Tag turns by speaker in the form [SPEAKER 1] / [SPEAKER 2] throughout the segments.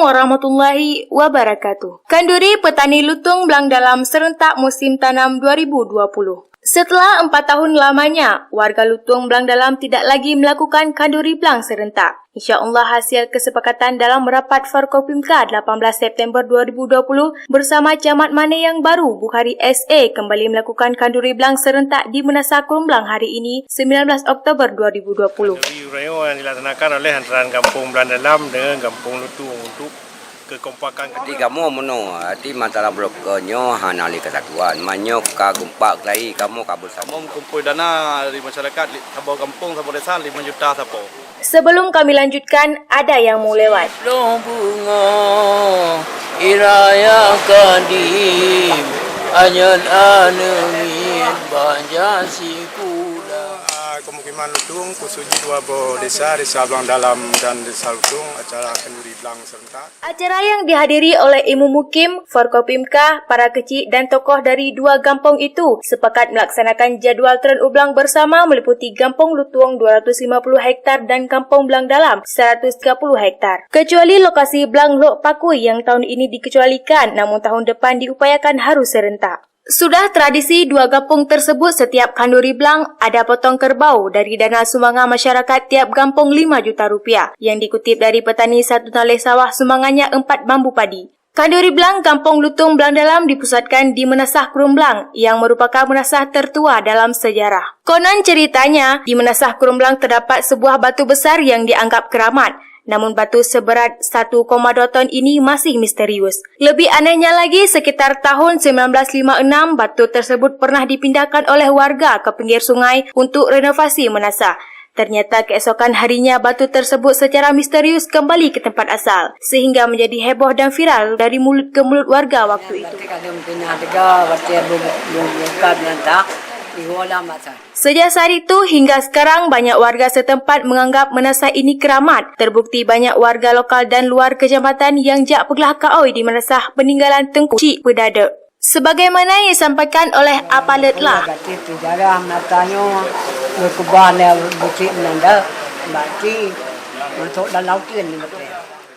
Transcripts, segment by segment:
[SPEAKER 1] warahmatullahi wabarakatuh. Kanduri petani lutung Blang Dalam serentak musim tanam 2020. Setelah 4 tahun lamanya, warga lutung Blang Dalam tidak lagi melakukan kanduri blang serentak. InsyaAllah hasil kesepakatan dalam merapat Forkopimka 18 September 2020 bersama Camat Mane yang baru, Bukhari SA kembali melakukan kanduri blang serentak di Menasah Krumblang hari ini, 19 Oktober 2020.
[SPEAKER 2] Kanduri Ureo yang dilaksanakan oleh antara Kampung Blang Dalam dengan Kampung Lutung untuk kekompakan.
[SPEAKER 3] Ketika kamu arti masalah bloknya hanali kesatuan, manyo ka gumpak lagi kamu kabul sama.
[SPEAKER 2] Kamu kumpul dana dari masyarakat, sabar kampung, sabar desa 5 juta sapo.
[SPEAKER 1] Sebelum kami lanjutkan, ada yang mau lewat.
[SPEAKER 4] Bunga iraya kadim anyan anemin banjasiku.
[SPEAKER 2] Pemukiman Lutung khususnya dua desa Blang Dalam dan Desa Lutung, acara kanduri blang serentak.
[SPEAKER 1] Acara yang dihadiri oleh Imu Mukim, Forkopimka, para kecil dan tokoh dari dua kampung itu sepakat melaksanakan jadual tren ublang bersama meliputi Kampung Lutung 250 hektar dan Kampung Blang Dalam 130 hektar. Kecuali lokasi Blang Lok Pakui yang tahun ini dikecualikan, namun tahun depan diupayakan harus serentak. Sudah tradisi dua kampung tersebut setiap kanduri blang ada potong kerbau dari dana sumbangan masyarakat tiap kampung 5 juta rupiah yang dikutip dari petani satu nalih sawah sumbangannya 4 bambu padi. Kanduri blang Kampung Lutung Blang Dalam dipusatkan di Menasah Krumblang yang merupakan menasah tertua dalam sejarah. Konon ceritanya di Menasah Krumblang terdapat sebuah batu besar yang dianggap keramat. Namun batu seberat 1,2 ton ini masih misterius. Lebih anehnya lagi, sekitar tahun 1956, batu tersebut pernah dipindahkan oleh warga ke pinggir sungai untuk renovasi menasah. Ternyata keesokan harinya batu tersebut secara misterius kembali ke tempat asal, sehingga menjadi heboh dan viral dari mulut ke mulut warga waktu itu. Sejak saat itu hingga sekarang banyak warga setempat menganggap menasah ini keramat. Terbukti banyak warga lokal dan luar kecamatan yang jak pegelah kaoi di menasah peninggalan Tengku Cik Pedada. Sebagaimana yang disampaikan oleh Apalet lah.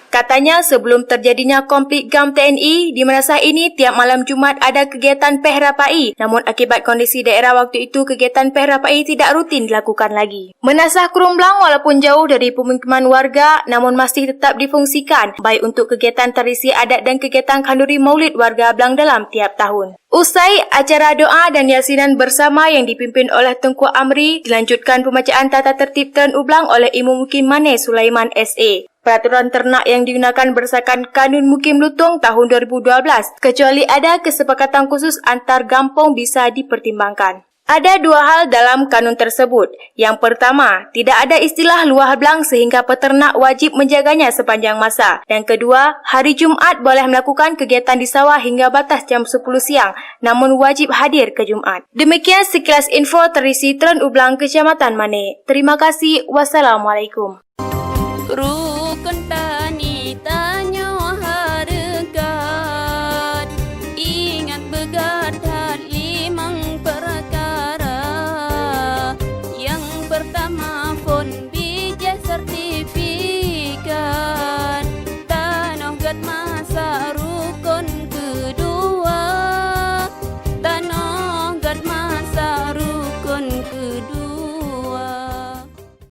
[SPEAKER 1] Katanya sebelum terjadinya konflik GAM TNI, di Menasah ini tiap malam Jumat ada kegiatan Pehrapai. Namun akibat kondisi daerah waktu itu, kegiatan Pehrapai tidak rutin dilakukan lagi. Menasah Krumblang walaupun jauh dari pemukiman warga, namun masih tetap difungsikan, baik untuk kegiatan tradisi adat dan kegiatan kanduri maulid warga Blang Dalam tiap tahun. Usai acara doa dan yasinan bersama yang dipimpin oleh Tengku Amri, dilanjutkan pembacaan tata tertib Tren Ublang oleh Imu Mukim Mane Sulaiman SA. Peraturan ternak yang digunakan berdasarkan Kanun Mukim Lutung tahun 2012, kecuali ada kesepakatan khusus antar kampung bisa dipertimbangkan. Ada dua hal dalam kanun tersebut. Yang pertama, tidak ada istilah luah blang sehingga peternak wajib menjaganya sepanjang masa. Dan kedua, hari Jumat boleh melakukan kegiatan di sawah hingga batas jam 10 siang, namun wajib hadir ke Jumat. Demikian sekilas info terisi Tren Ublang Kecamatan Mane. Terima kasih. Wassalamualaikum.